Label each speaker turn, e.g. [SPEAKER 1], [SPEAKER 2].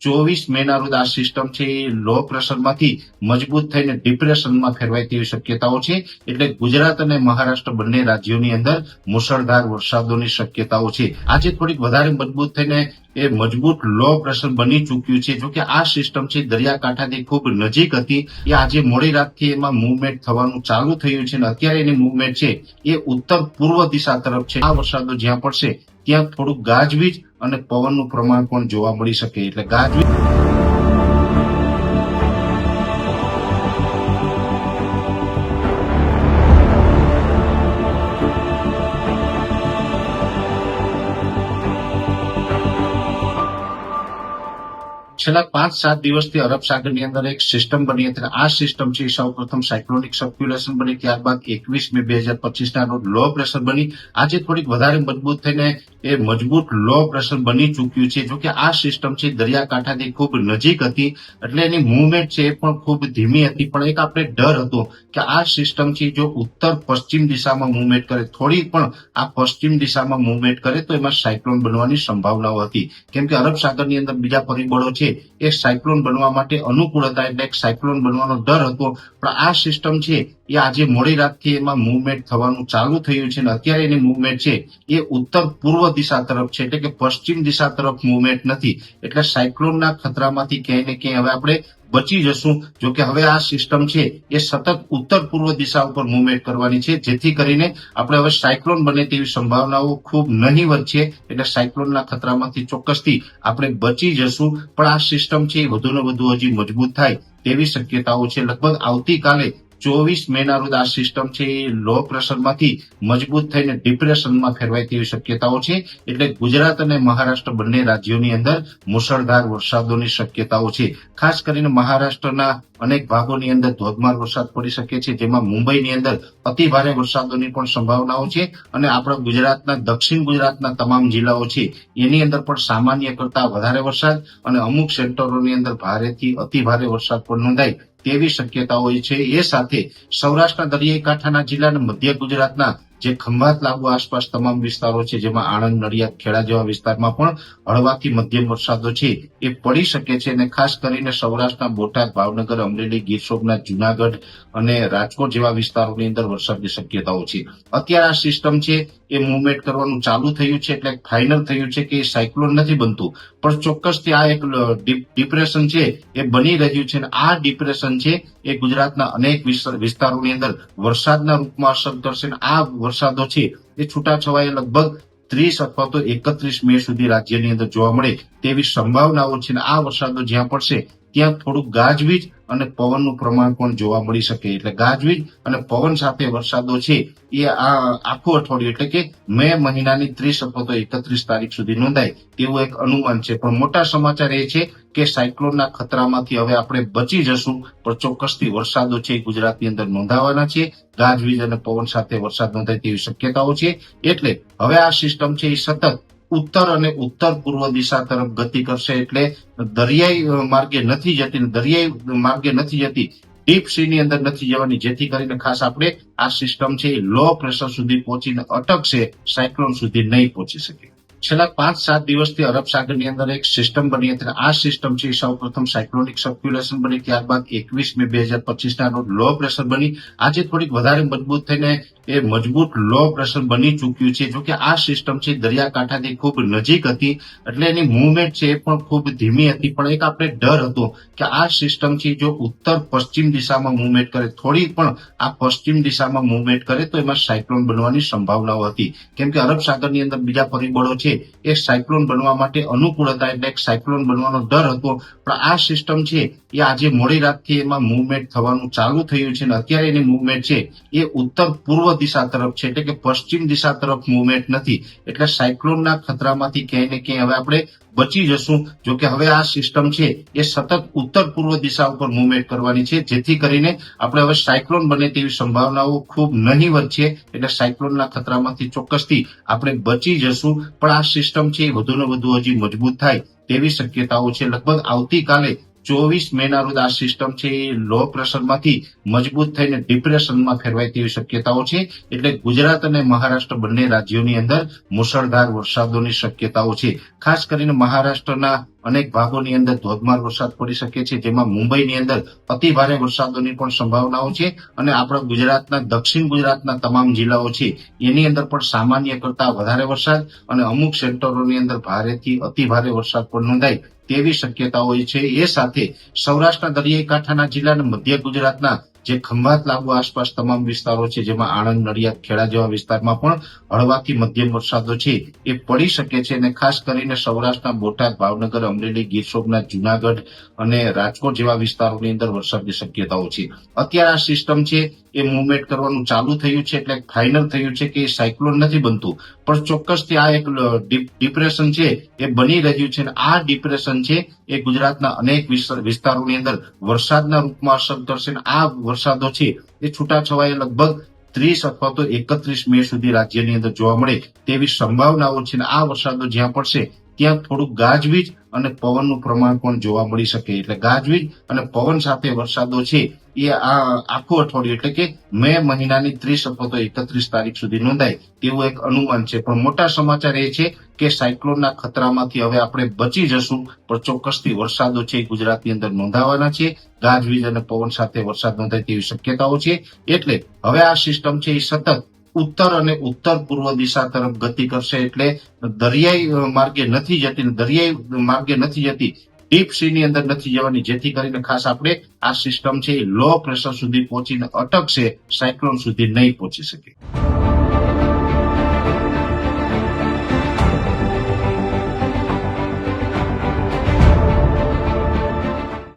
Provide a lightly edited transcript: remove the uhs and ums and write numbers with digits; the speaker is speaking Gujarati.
[SPEAKER 1] 24 મેના રોજ આ સિસ્ટમ છે એ લો પ્રેશરમાંથી મજબૂત થઈને ડિપ્રેશનમાં ફેરવાય તેવી શક્યતાઓ છે. એટલે ગુજરાત અને મહારાષ્ટ્ર બંને રાજ્યોની અંદર મુશળધાર વરસાદોની શક્યતાઓ છે. આજે થોડીક વધારે મજબૂત થઈને એ મજબૂત લો પ્રેશર બની ચૂક્યું છે. જોકે આ સિસ્ટમ છે દરિયાકાંઠાથી ખૂબ નજીક હતી. એ આજે મોડી રાતથી એમાં મૂવમેન્ટ થવાનું ચાલુ થયું છે અને અત્યારે એની મૂવમેન્ટ છે એ ઉત્તર પૂર્વ દિશા તરફ છે. આ વરસાદો જ્યાં પડશે ત્યાં થોડુંક ગાજવીજ અને પવનનું પ્રમાણ પણ જોવા મળી શકે. એટલે ગાજવીજ છેલ્લા 5-7 દિવસથી અરબ સાગરની અંદર એક સિસ્ટમ બની હતી. આ સિસ્ટમ છે સૌ પ્રથમ સાયક્લોનિક સર્ક્યુલેશન બની, ત્યારબાદ 21 મે 2025 રોજ લો પ્રેશર બની. આજે થોડીક વધારે મજબૂત થઈને એ મજબૂત લો પ્રેશર બની ચૂક્યું છે. જોકે આ સિસ્ટમ છે દરિયાકાંઠાથી ખૂબ નજીક હતી એટલે એની મૂવમેન્ટ છે એ પણ ખૂબ ધીમી હતી. પણ એક આપણે ડર હતો કે આ સિસ્ટમ છે જો ઉત્તર પશ્ચિમ દિશામાં મૂવમેન્ટ કરે, થોડી પણ આ પશ્ચિમ દિશામાં મૂવમેન્ટ કરે તો એમાં સાયક્લોન બનવાની સંભાવનાઓ હતી. કેમ કે અરબ સાગરની અંદર બીજા પરિબળો છે એ સાયક્લોન બનવા માટે અનુકૂળ હતા એટલે એક સાયક્લોન બનવાનો ડર હતો. પણ આ સિસ્ટમ છે એ આજે મોડી રાતથી એમાં મૂવમેન્ટ થવાનું ચાલુ થયું છે અને અત્યારે એની મૂવમેન્ટ છે એ ઉત્તર પૂર્વ દિશા તરફ છે. એટલે કે પશ્ચિમ દિશા તરફ મૂવમેન્ટ નથી. એટલે સાયક્લોનના ખતરામાંથી ક્યાંય ને ક્યાંય હવે આપણે બચી જશું. જોકે હવે આ સિસ્ટમ છે એ સતત ઉત્તર પૂર્વ દિશા ઉપર મૂવમેન્ટ કરવાની છે, જેથી કરીને આપણે હવે સાયક્લોન બને તેવી સંભાવનાઓ ખૂબ નહીવત છે. એટલે સાયક્લોનના ખતરામાંથી ચોક્કસથી આપણે બચી જશું. પણ આ સિસ્ટમ છે એ વધુને વધુ હજી મજબૂત થાય તેવી શક્યતાઓ છે. લગભગ આવતીકાલે 24 મેના રોજ આ સિસ્ટમ છે એ લો પ્રેશરમાંથી મજબૂત થઈને ડિપ્રેશનમાં ફેરવાય તેવી શક્યતાઓ છે. એટલે ગુજરાત અને મહારાષ્ટ્ર બંને રાજ્યોની અંદર મુશળધાર વરસાદોની શક્યતાઓ છે. ખાસ કરીને મહારાષ્ટ્રના અનેક ભાગોની અંદર ધોધમાર વરસાદ પડી શકે છે, જેમાં મુંબઈની અંદર અતિ ભારે વરસાદોની પણ સંભાવનાઓ છે. અને આપણા ગુજરાતના દક્ષિણ ગુજરાતના તમામ જિલ્લાઓ છે એની અંદર પણ સામાન્ય કરતા વધારે વરસાદ અને અમુક સેક્ટરોની અંદર ભારેથી અતિ ભારે વરસાદ પણ નોંધાય તેવી શક્યતાઓ છે. એ સાથે સૌરાષ્ટ્રના દરિયાઈ કાંઠાના જિલ્લા અને મધ્ય ગુજરાતના જે ખંભાત લાગુ આસપાસ તમામ વિસ્તારો છે, જેમાં આણંદ, નડિયાદ, ખેડા જેવા વિસ્તારમાં પણ હળવાથી મધ્યમ વરસાદો છે એ પડી શકે છે. અને ખાસ કરીને સૌરાષ્ટ્રના બોટાદ, ભાવનગર, અમરેલી, ગીર સોમનાથ, જુનાગઢ અને રાજકોટ જેવા વિસ્તારોની અંદર વરસાદની શક્યતાઓ છે. અત્યારે આ સિસ્ટમ છે એ મૂવમેન્ટ કરવાનું ચાલુ થયું છે એટલે ફાઇનલ થયું છે કે એ સાયક્લોન નથી બનતું, પણ ચોક્કસથી આ એક ડિપ્રેશન છે એ બની રહ્યું છે. અને આ ડિપ્રેશન છે એ ગુજરાતના અનેક વિસ્તારોની અંદર વરસાદના રૂપમાં અસર કરશે. આ વરસાદો છે એ છૂટાછવાયા લગભગ 30 અથવા તો 31 મે સુધી રાજ્યની અંદર જોવા મળે તેવી સંભાવનાઓ છે. અને આ વરસાદો જ્યાં પડશે ત્યાં થોડુંક ગાજવીજ અને પવનનું પ્રમાણ પણ જોવા મળી શકે. એટલે ગાજવીજ અને પવન સાથે વરસાદો છે એ આ આખું અઠવાડિયું એટલે કે મે મહિનાની 30 અથવા તો 31 તારીખ સુધી નોંધાય તેવું એક અનુમાન છે. પણ મોટા સમાચાર એ છે કે સાયક્લોનના ખતરામાંથી હવે આપણે બચી જશું, પણ ચોક્કસથી વરસાદો છે એ ગુજરાતની અંદર નોંધાવાના છે. ગાજવીજ અને પવન સાથે વરસાદ નોંધાય તેવી શક્યતાઓ છે. એટલે હવે આ સિસ્ટમ છે એ સતત ઉત્તર અને ઉત્તર પૂર્વ દિશા તરફ ગતિ કરશે. એટલે દરિયાઈ માર્ગે નથી જતી, ડીપ સી ની અંદર નથી જવાની, જેથી કરીને ખાસ આપણે આ સિસ્ટમ છે એ લો પ્રેશર સુધી પહોંચીને અટકશે, સાયક્લોન સુધી નહીં પહોંચી શકે. છેલ્લા 5-7 દિવસથી અરબ સાગરની અંદર એક સિસ્ટમ બની હતી. આ સિસ્ટમ છે સૌ પ્રથમ સાયક્લોનિક સર્ક્યુલેશન બની, ત્યારબાદ 21 મે 2025 રોજ લો પ્રેશર બની. આજે થોડીક વધારે મજબૂત થઈને એ મજબૂત લો પ્રેશર બની ચૂક્યું છે. જોકે આ સિસ્ટમ છે દરિયાકાંઠાથી ખૂબ નજીક હતી એટલે એની મૂવમેન્ટ છે એ પણ ખૂબ ધીમી હતી. પણ એક આપણે ડર હતો કે આ સિસ્ટમ છે જો ઉત્તર પશ્ચિમ દિશામાં મૂવમેન્ટ કરે, થોડી પણ આ પશ્ચિમ દિશામાં મૂવમેન્ટ કરે તો એમાં સાયક્લોન બનવાની સંભાવનાઓ હતી. કેમ કે અરબ સાગરની અંદર બીજા પરિબળો છે એ સાયક્લોન બનવા માટે અનુકૂળ હતા એટલે એક સાયક્લોન બનવાનો ડર હતો. પણ આ સિસ્ટમ છે એ આજે મોડી રાતથી એમાં મૂવમેન્ટ થવાનું ચાલુ થયું છે અને અત્યારે એની મૂવમેન્ટ છે એ ઉત્તર પૂર્વ દિશા તરફ છે. એટલે કે પશ્ચિમ દિશા તરફ મૂવમેન્ટ નથી. એટલે સાયક્લોનના ખતરામાંથી ક્યાંય ને ક્યાંય હવે આપણે બચી જશું. જોકે હવે આ સિસ્ટમ છે એ સતત ઉત્તર પૂર્વ દિશા ઉપર મૂવમેન્ટ કરવાની છે, જેથી કરીને આપણે હવે સાયક્લોન બને તેવી સંભાવનાઓ ખૂબ નહીવત છે. એટલે સાયક્લોનના ખતરામાંથી ચોક્કસથી આપણે બચી જશું. પણ આ સિસ્ટમ છે એ વધુને વધુ હજી મજબૂત થાય તેવી શક્યતાઓ છે. લગભગ આવતીકાલે 24 મેના રોજ આ સિસ્ટમ છે એ લો પ્રેશરમાંથી મજબૂત થઈને ડિપ્રેશનમાં ફેરવાય તેવી શક્યતાઓ છે. એટલે ગુજરાત અને મહારાષ્ટ્ર બંને રાજ્યોની અંદર મુશળધાર વરસાદોની શક્યતાઓ છે. ખાસ કરીને મહારાષ્ટ્રના અનેક ભાગોની અંદર ધોધમાર વરસાદ પડી શકે છે, જેમાં મુંબઈની અંદર અતિ ભારે વરસાદોની પણ સંભાવનાઓ છે. અને આપણા ગુજરાતના દક્ષિણ ગુજરાતના તમામ જિલ્લાઓ છે એની અંદર પણ સામાન્ય કરતા વધારે વરસાદ અને અમુક સેક્ટરોની અંદર ભારેથી અતિ ભારે વરસાદ પણ નોંધાય તેવી શક્યતાઓ છે. એ સાથે સૌરાષ્ટ્રના દરિયાઈ કાંઠાના જિલ્લા અને મધ્ય ગુજરાતના જે ખંભાત લાગુ આસપાસ તમામ વિસ્તારો છે, જેમાં આણંદ, નડિયાદ, ખેડા જેવા વિસ્તારમાં પણ હળવાથી મધ્યમ વરસાદો છે એ પડી શકે છે. અને ખાસ કરીને સૌરાષ્ટ્રના બોટાદ, ભાવનગર, અમરેલી, ગીર સોમનાથ, જુનાગઢ અને રાજકોટ જેવા વિસ્તારોની અંદર વરસાદની શક્યતાઓ છે. અત્યારે આ સિસ્ટમ છે એ મુવમેન્ટ કરવાનું ચાલુ થયું છે, એટલે ફાઇનલ થયું છે કે સાયક્લોન નથી બનતું, પણ ચોક્કસથી આ એક ડિપ્રેશન છે એ બની રહ્યું છે. અને આ ડિપ્રેશન છે એ ગુજરાતના અનેક વિસ્તારોની અંદર વરસાદના રૂપમાં અસર કરશે. આ વરસાદો છે એ છૂટાછવાયા લગભગ 30 અથવા તો 31 મે સુધી રાજ્યની અંદર જોવા મળે તેવી સંભાવનાઓ છે. અને આ વરસાદો જ્યાં પડશે ત્યાં થોડુંક ગાજવીજ અને પવનનું પ્રમાણ પણ જોવા મળી શકે. એટલે ગાજવીજ અને પવન સાથે વરસાદો છે એ આ આખું અઠવાડિયું એટલે કે મે મહિનાની 30 અથવા તો 31 તારીખ સુધી નોંધાય તેવું એક અનુમાન છે. પણ મોટા સમાચાર એ છે કે સાયક્લોનના ખતરામાંથી હવે આપણે બચી જશું, પણ ચોક્કસથી વરસાદો છે ગુજરાતની અંદર નોંધાવાના છે. ગાજવીજ અને પવન સાથે વરસાદ નોંધાય તેવી શક્યતાઓ છે. એટલે હવે આ સિસ્ટમ છે એ સતત ઉત્તર અને ઉત્તર પૂર્વ દિશા તરફ ગતિ કરશે. એટલે દરિયાઈ માર્ગે નથી જતી, ડીપ સી ની અંદર નથી જવાની, જેથી કરીને ખાસ આપણે આ સિસ્ટમ છે એ લો પ્રેશર સુધી પહોંચીને અટકશે, સાયક્લોન સુધી નહીં પહોંચી શકે.